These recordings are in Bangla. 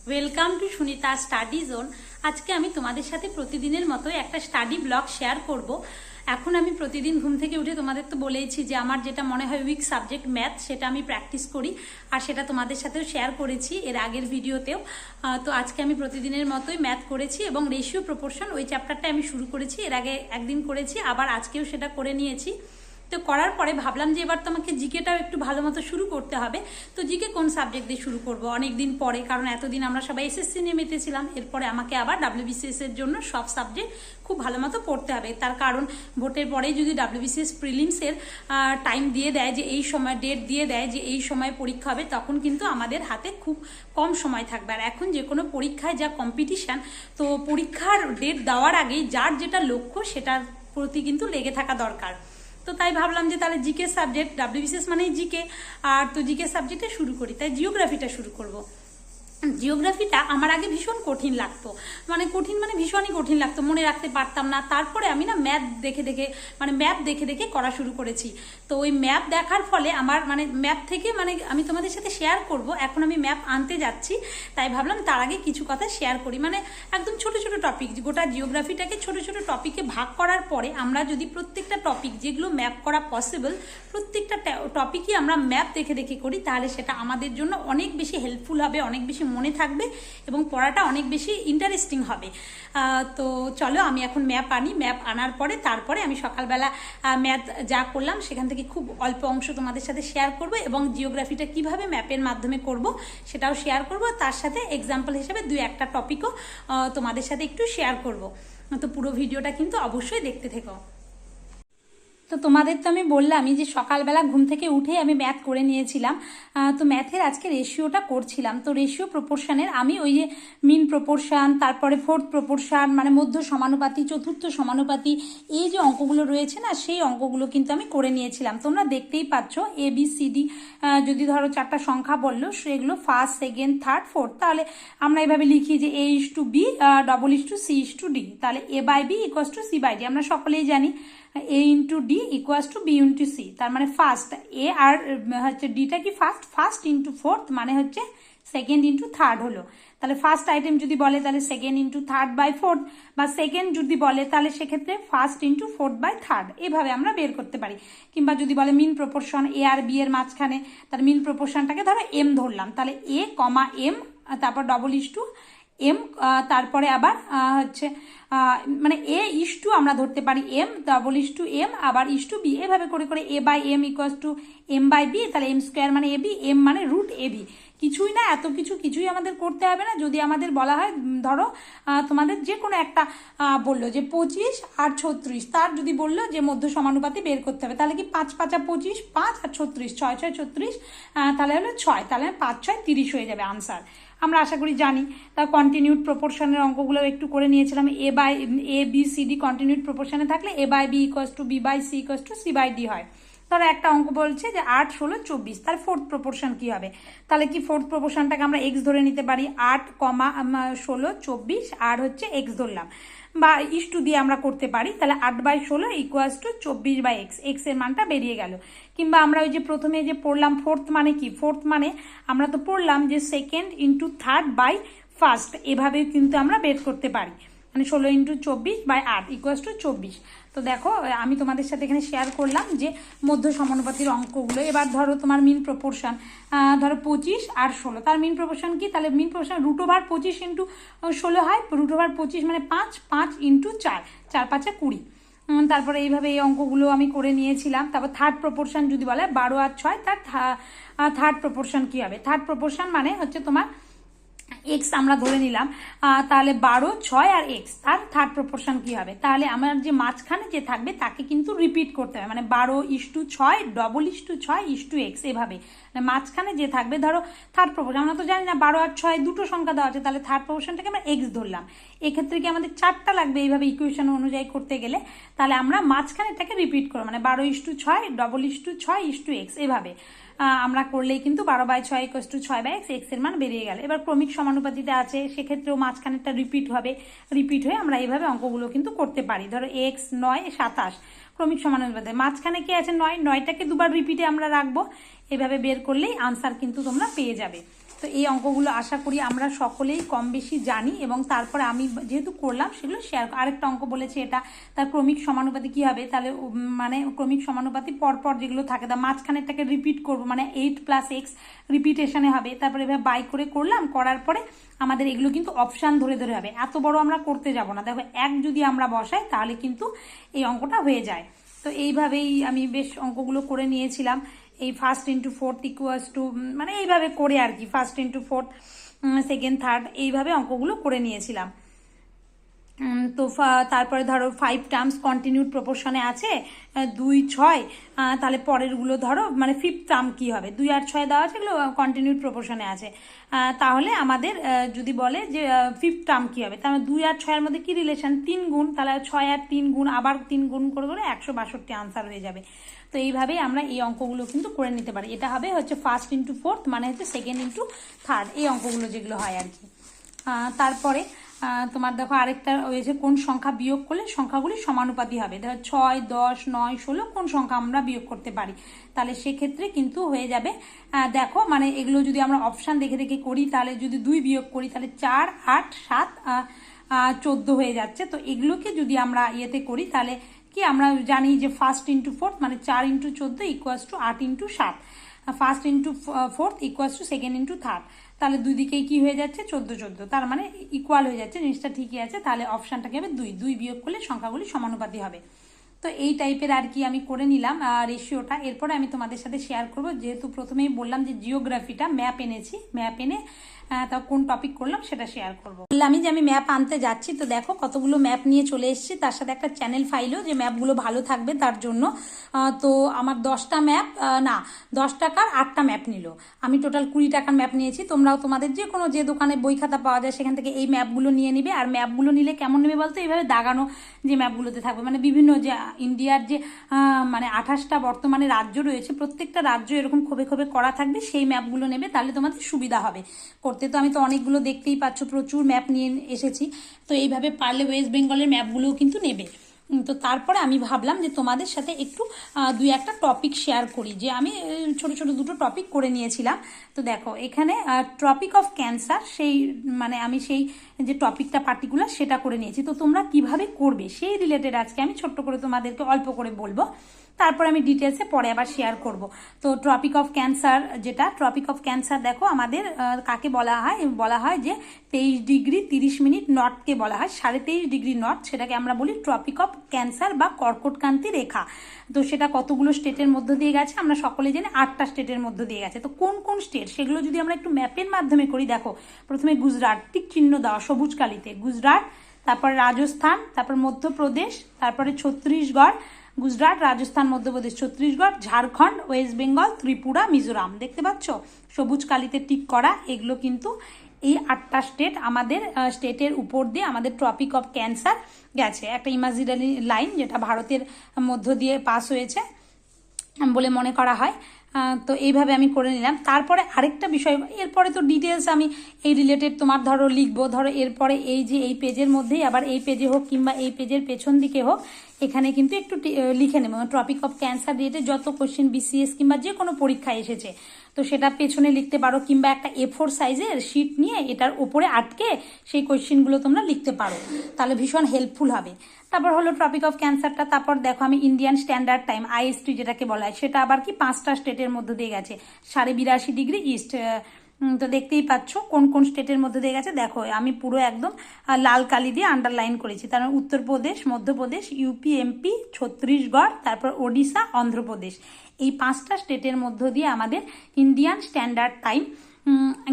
Welcome to Sunita study zone. আজকে আমি তোমাদের সাথে প্রতিদিনের মতো একটা স্টাডি ব্লগ শেয়ার করব। এখন আমি প্রতিদিন ঘুম থেকে উঠে তোমাদের তো বলেইছি যে আমার যেটা মনে হয় উইক সাবজেক্ট ম্যাথ, সেটা আমি প্র্যাকটিস করি আর সেটা তোমাদের সাথেও শেয়ার করেছি এর আগের ভিডিওতেও। তো আজকে আমি প্রতিদিনের মতোই ম্যাথ করেছি এবং রেশিও প্রপোর্শন ওই চ্যাপ্টারটা আমি শুরু করেছি, এর আগে একদিন করেছি, আবার আজকেও সেটা করে নিয়েছি। তো করার পরে ভাবলাম যে এবার তোমাকে জিকেটাও একটু ভালো মতো শুরু করতে হবে। তো জিকে কোন সাবজেক্ট দিয়ে শুরু করবো অনেক দিন পরে, কারণ এতদিন আমরা সবাই এসএসসি নিয়ে মেতেছিলাম, এরপরে আমাকে আবার ডাব্লিউবিসিএস এর জন্য সব সাবজেক্ট খুব ভালো মতো পড়তে হবে। তার কারণ ভোটের পরেই যদি ডাব্লিউবিসিএস প্রিলিমসের টাইম দিয়ে দেয় যে এই সময়, ডেট দিয়ে দেয় যে এই সময় পরীক্ষা হবে, তখন কিন্তু আমাদের হাতে খুব কম সময় থাকবে। আর এখন যে কোনো পরীক্ষায় যা কম্পিটিশান, তো পরীক্ষার ডেট দেওয়ার আগেই যার যেটা লক্ষ্য সেটার প্রতি কিন্তু লেগে থাকা দরকার। তো তাই ভাবলাম যে তাহলে জিকে সাবজেক্ট, ডাব্লিউবিসিএস মানেই জিকে, আর তো জিকে সাবজেক্টে শুরু করি, তাই জিওগ্রাফিটা শুরু করব। জিওগ্রাফিটা আমার আগে ভীষণ কঠিন লাগতো, মানে ভীষণই কঠিন লাগতো, মনে রাখতে পারতাম না। তারপরে আমি না ম্যাপ দেখে দেখে করা শুরু করেছি। তো ওই ম্যাপ দেখার ফলে আমার ম্যাপ থেকে আমি তোমাদের সাথে শেয়ার করব। এখন আমি ম্যাপ আনতে যাচ্ছি, তাই ভাবলাম তার আগে কিছু কথা শেয়ার করি। একদম ছোট ছোট টপিক, গোটা জিওগ্রাফিটাকে ছোট ছোট টপিকে ভাগ করার পরে আমরা যদি প্রত্যেকটা টপিক যেগুলো ম্যাপ করা পসিবল, প্রত্যেকটা টপিকই আমরা ম্যাপ দেখে দেখে করি, তাহলে সেটা আমাদের জন্য অনেক বেশি হেল্পফুল হবে, অনেক বেশি মনে থাকবে এবং পড়াটা অনেক বেশি ইন্টারেস্টিং হবে। তো চলো আমি এখন ম্যাপ আনি, ম্যাপ আনার পরে তারপরে আমি সকালবেলা ম্যাথ যা করলাম সেখান থেকে খুব অল্প অংশ তোমাদের সাথে শেয়ার করব এবং জিওগ্রাফিটা কিভাবে ম্যাপের মাধ্যমে করব সেটাও শেয়ার করব। তার সাথে এক্সাম্পল হিসেবে দুই একটা টপিকও তোমাদের সাথে একটু শেয়ার করব। তো পুরো ভিডিওটা কিন্তু অবশ্যই দেখতে থেকো। তো তোমাদের তো আমি বললামই যে সকালবেলা ঘুম থেকে উঠেই আমি ম্যাথ করে নিয়েছিলাম। তো ম্যাথের আজকে রেশিওটা করছিলাম। তো রেশিও প্রপোর্শনের আমি ওই যে মিন প্রপোর্শন, তারপরে ফোর্থ প্রপোর্শন, মধ্য সমানুপাতি, চতুর্থ সমানুপাতি, এই যে অঙ্কগুলো রয়েছে না, সেই অঙ্কগুলো কিন্তু আমি করে নিয়েছিলাম। তোমরা দেখতেই পাচ্ছ ABCD, যদি ধরো চারটা সংখ্যা বললো, সেগুলো ফার্স্ট, সেকেন্ড, থার্ড, ফোর্থ, তাহলে আমরা এভাবে লিখি যে A:B, C:D, তাহলে A/B = C/D। আমরা সকলেই জানি A × D = B × C, তার মানে ফার্স্ট এ আর হচ্ছে ডিটা কি ফার্স্ট ইন্টু ফোর্থ, মানে হচ্ছে সেকেন্ড ইন্টু থার্ড হলো। তাহলে ফার্স্ট আইটেম যদি বলে তাহলে second into third by fourth, বা সেকেন্ড যদি বলে তাহলে সেক্ষেত্রে first into fourth by third, এভাবে আমরা বের করতে পারি। কিংবা যদি বলে মিন প্রপোর্শন A আর B এর মাঝখানে, তাহলে মিন প্রপোর্শনটাকে ধরো M ধরলাম, তাহলে A, তারপর M, তারপরে আবার হচ্ছে A:, আমরা ধরতে পারি M, M, আবার B, এভাবে করে করে A/M = M/B, তাহলে M² মানে AB, M মানে √AB। কিছুই না, এত কিছুই আমাদের করতে হবে না। যদি আমাদের বলা হয়, ধরো তোমাদের যে কোনো একটা বললো যে 25 আর 36, তার যদি বললো যে মধ্য সমানুপাতি বের করতে হবে, তাহলে কি 5 × 5 = 25, 5 আর 36, 6 × 6 = 36, তাহলে হলো 6, তাহলে 5 × 6 = 30 হয়ে যাবে আনসার। আমরা আশা করি জানি। তার কন্টিনিউড প্রপোর্শনের অঙ্কগুলো একটু করে নিয়েছিলাম। ABCD কন্টিনিউড প্রপোর্শনে থাকলে A/B = B/C = C/D হয়। ধরো একটা অঙ্ক বলছে যে 8, 16, 24, তার ফোর্থ প্রপোর্শন কি হবে? তাহলে কি ফোর্থ প্রপোর্শনটাকে আমরা X ধরে নিতে পারি, 8, 16, 24 আর হচ্ছে X ধরলাম, বা ইস্টু দিয়ে আমরা করতে পারি। তাহলে 8/16 = 24/X, X এর মানটা বেরিয়ে গেল। কিংবা আমরা ওই যে প্রথমে যে পড়লাম ফোর্থ মানে কি, ফোর্থ মানে আমরা তো পড়লাম যে second into third by first, এভাবে কিন্তু আমরা বের করতে পারি। 16 × 24/8 = 24। তো দেখো আমি তোমাদের সাথে এখানে শেয়ার করলাম যে মধ্য সমানুপাতির অঙ্কগুলো। এবার ধরো তোমার মিন প্রপোর্শন, ধরো 25 আর 16, তার মিন প্রপোর্শন কি? তাহলে মিন প্রপোর্শন √25 × 16 হয়, √25 মানে 5, 5 × 4, 4 × 5 = 20। তারপরে এইভাবে এই অঙ্কগুলো আমি করে নিয়েছিলাম। তারপর থার্ড প্রপোর্শন যদি বলে 12 আর 6, তার থার্ড প্রপোর্শন কি হবে? থার্ড প্রপোর্শন মানে হচ্ছে তোমার X আমরা ধরে নিলাম, তাহলে 12, 6 আর X, তার থার্ড প্রপোর্শন কি হবে? তাহলে আমার যে মাঝখানে যে থাকবে তাকে কিন্তু রিপিট করতে হবে, 12:6, ⋯6:X, এভাবে মাঝখানে যে থাকবে, ধরো থার্ড প্রপোর্শন আমরা তো জানি না 12 আর 6 দুটো সংখ্যা দেওয়া আছে, তাহলে থার্ড প্রপোর্শনটাকে আমরা X ধরলাম। এক্ষেত্রে কি আমাদের 4টা লাগবে এইভাবে ইকুয়েশন অনুযায়ী করতে গেলে, তাহলে আমরা মাঝখানে এটাকে রিপিট করবো, 12:6, ⋯6:X, এভাবে আমরা করলেই কিন্তু 12/6 = 6/X, X এর মান বেরিয়ে গেল। এবার ক্রমিক সমানুপাতিতে আছে, সেক্ষেত্রেও মাঝখানেরটা রিপিট হয়ে আমরা এইভাবে অঙ্কগুলো কিন্তু করতে পারি। ধরো X 9, 27, ক্রমিক সমানুপাতে মাঝখানে কি আছে 9, 9টাকে দুবার রিপিটে আমরা রাখবো, এভাবে বের করলেই আনসার কিন্তু তোমরা পেয়ে যাবে। তো এই অঙ্কগুলো আশা করি আমরা সকলেই কম বেশি জানি, এবং তারপরে আমি যেহেতু করলাম সেগুলো শেয়ার। আরেকটা অঙ্ক বলেছে এটা তার ক্রমিক সমানুপাতি কী হবে, তাহলে মানে ক্রমিক সমানুপাতি পরপর যেগুলো থাকে তার মাঝখানেরটাকে রিপিট করব, মানে 8 + x রিপিটেশনে হবে। তারপরে এভাবে বাই করে করলাম, করার পরে আমাদের এগুলো কিন্তু অপশান ধরে ধরে হবে, এত বড় আমরা করতে যাব না। দেখো এক যদি আমরা বসাই তাহলে কিন্তু এই অঙ্কটা হয়ে যায়। তো এইভাবেই আমি বেশ অঙ্কগুলো করে নিয়েছিলাম। এই 1 × 4 মানে এইভাবে করে আর কি, 1 × 4 2nd 3rd এইভাবে অঙ্কগুলো করে নিয়েছিলাম। তো তারপরে ধরো 5 টার্মস কন্টিনিউড প্রপোর্শনে আছে, 2 6, তাহলে পরেরগুলো ধরো মানে 5th টার্ম কী হবে, 2 আর 6 দেওয়া আছে, এগুলো কন্টিনিউড প্রপোর্শনে আছে। তাহলে আমাদের যদি বলে যে 5th টার্ম কী হবে, তাহলে 2 আর 6 এর মধ্যে কী রিলেশন, 3 গুণ, তাহলে 6 আর 3 গুণ, আবার 3 গুণ করে করে 162 আনসার হয়ে যাবে। তো এইভাবেই আমরা এই অঙ্কগুলো কিন্তু করে নিতে পারি। এটা হবে হচ্ছে 1 × 4 মানে হচ্ছে 2nd × 3rd, এই অঙ্কগুলো যেগুলো হয় আর কি। তারপরে তোমার দেখো আরেকটা হয়েছে, কোন সংখ্যা বিয়োগ করলে সংখ্যাগুলি সমানুপাতি হবে। ধরো 6 10 9 16 কোন সংখ্যা আমরা বিয়োগ করতে পারি, তাহলে সেক্ষেত্রে কিন্তু হয়ে যাবে। দেখো মানে এগুলো যদি আমরা অপশান দেখে দেখে করি, তাহলে যদি 2 বিয়োগ করি তাহলে 4 8 7 14 হয়ে যাচ্ছে। তো এগুলোকে যদি আমরা ইয়েতে করি তাহলে কি আমরা জানি যে 1 × 4 মানে 4 × 14 = 8 × 7, 1 × 4 = 2nd × 3rd, তাহলে দুই দিকেই কি হয়ে যাচ্ছে 14 14, তার মানে ইকুয়াল হয়ে যাচ্ছে, জিনিসটা ঠিকই আছে। তাহলে অপশানটা কি হবে 2 2 বিয়োগ করলে সংখ্যাগুলি সমানুপাতি হবে। তো এই টাইপের আর কি আমি করে নিলাম রেশিওটা। এরপরে আমি তোমাদের সাথে শেয়ার করব, যেহেতু প্রথমেই বললাম যে জিওগ্রাফিটা ম্যাপ এনেছি, ম্যাপ এনে তা কোন টপিক করলাম সেটা শেয়ার করবো। বললাম যে আমি ম্যাপ আনতে যাচ্ছি, তো দেখো কতগুলো ম্যাপ নিয়ে চলে এসেছি, তার সাথে একটা চ্যানেল ফাইলও, যে ম্যাপগুলো ভালো থাকবে তার জন্য। তো আমার 10টা ম্যাপ, না 10 টাকার 8টা ম্যাপ নিল, আমি টোটাল 20 টাকার ম্যাপ নিয়েছি। তোমরাও তোমাদের যে কোনো যে দোকানে বই খাতা পাওয়া যায় সেখান থেকে এই ম্যাপগুলো নিয়ে নিবে। আর ম্যাপগুলো নিলে কেমন নেবে বলতো, এইভাবে দাগানো যে ম্যাপগুলোতে থাকবে, মানে বিভিন্ন যে ইন্ডিয়ার যে মানে 28টা বর্তমানে রাজ্য রয়েছে, প্রত্যেকটা রাজ্য এরকম খোপে খোপে করা থাকবে, সেই ম্যাপগুলো নেবে, তাহলে তোমাদের সুবিধা হবে করতে। তো আমি তো অনেকগুলো দেখতেই পাচ্ছ, প্রচুর ম্যাপ নিয়ে এসেছি। তো এইভাবে পারলে ওয়েস্ট বেঙ্গলের ম্যাপগুলোও কিন্তু নেবে। তো তারপরে আমি ভাবলাম যে তোমাদের সাথে একটু 2-1টা টপিক শেয়ার করি, যে আমি ছোট ছোট 2টো টপিক করে নিয়েছিলাম। তো দেখো এখানে টপিক অফ ক্যান্সার, সেই মানে আমি সেই যে টপিকটা পার্টিকুলার সেটা করে নিয়েছি। তো তোমরা কিভাবে করবে সেই রিলেটেড আজকে আমি ছোট্ট করে তোমাদেরকে অল্প করে বলবো, তারপর আমি ডিটেলসে পরে আবার শেয়ার করব। তো টপিক অফ ক্যান্সার, যেটা টপিক অফ ক্যান্সার দেখো আমাদের কাকে বলা হয় যে 23 ডিগ্রি 30 মিনিট নর্থকে বলা হয় 23.5 ডিগ্রি নর্থ, সেটাকে আমরা বলি টপিক অফ ক্যান্সার বা কর্কটক্রান্তি রেখা। তো সেটা কতগুলো স্টেটের মধ্য দিয়ে গেছে আমরা সকলে জানি, 8টা স্টেটের মধ্য দিয়ে গেছে। তো কোন কোন স্টেট সেগুলো যদি আমরা একটু ম্যাপের মাধ্যমে করি, দেখো প্রথমে গুজরাট, টিক চিহ্ন দেওয়া সবুজ কালিতে, গুজরাট, তারপর রাজস্থান, তারপর মধ্যপ্রদেশ, তারপরে ছত্তিশগড়, গুজরাট, রাজস্থান, মধ্যপ্রদেশ, ছত্তিশগড়, ঝাড়খণ্ড, ওয়েস্ট বেঙ্গল, ত্রিপুরা, মিজোরাম, দেখতে পাচ্ছ সবুজ কালিতে টিক করা। এগুলো কিন্তু এই 8টা স্টেট, আমাদের স্টেটের উপর দিয়ে আমাদের টপিক অফ ক্যান্সার গেছে, একটা ইমাজিনারি লাইন যেটা ভারতের মধ্য দিয়ে পাস হয়েছে বলে মনে করা হয়। তো এইভাবে আমি করে নিলাম। তারপরে আরেকটা বিষয়, এরপরে তো ডিটেলস আমি এই রিলেটেড তোমার ধরো লিখবো, ধরো এরপরে এই যে এই পেজের মধ্যেই আবার এই পেজে হোক কিংবা এই পেজের পেছন দিকে হোক, এখানে কিন্তু একটু লিখে নেব টপিক অফ ক্যান্সার রিলেটেড যত কোশ্চেন বিসিএস কিংবা যে কোনো পরীক্ষায় এসেছে, তো সেটা পেছনে লিখতে পারো, কিংবা একটা A4 সাইজের শিট নিয়ে এটার উপরে আটকে সেই কোশ্চেনগুলো তোমরা লিখতে পারো, তাহলে ভীষণ হেল্পফুল হবে। তারপর হলো টপিক অফ ক্যান্সারটা। তারপর দেখো আমি ইন্ডিয়ান স্ট্যান্ডার্ড টাইম IST যেটাকে বলা হয়, সেটা আবার কি 5টা স্টেটের মধ্যে দিয়ে গেছে, 82.5 ডিগ্রি ইস্ট। তো দেখতেই পাচ্ছ কোন কোন স্টেটের মধ্যে দিয়ে গেছে, দেখো আমি পুরো একদম লাল কালি দিয়ে আন্ডারলাইন করেছি। তার মানে উত্তরপ্রদেশ, মধ্যপ্রদেশ, UP MP, ছত্তিশগড়, তারপর ওড়িশা, অন্ধ্রপ্রদেশ, এই 5টা স্টেটের মধ্য দিয়ে আমাদের ইন্ডিয়ান স্ট্যান্ডার্ড টাইম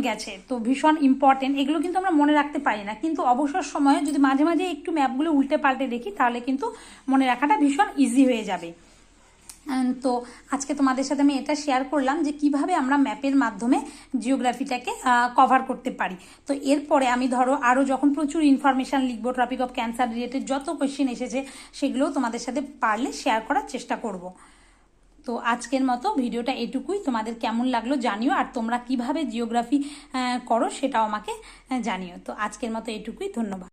গেছে। তো ভীষণ ইম্পর্টেন্ট, এগুলো কিন্তু আমরা মনে রাখতে পারি না, কিন্তু অবসর সময়ে যদি মাঝে মাঝে একটু ম্যাপগুলো উল্টে পাল্টে দেখি তাহলে কিন্তু মনে রাখাটা ভীষণ ইজি হয়ে যাবে। তো আজকে তোমাদের সাথে আমি এটা শেয়ার করলাম যে কিভাবে আমরা ম্যাপের মাধ্যমে জিওগ্রাফিটাকে কভার করতে পারি। তো এরপরে আমি ধরো আরও যখন প্রচুর ইনফরমেশান লিখবো টপিক অফ ক্যান্সার রিলেটেড যত কোয়েশ্চেন এসেছে সেগুলোও তোমাদের সাথে পারলে শেয়ার করার চেষ্টা করব। তো আজকের মতো ভিডিওটা এটুকুই, তোমাদের কেমন লাগলো জানিও, আর তোমরা কিভাবে জিওগ্রাফি করো সেটাও আমাকে জানিও। তো আজকের মতো এটুকুই, ধন্যবাদ।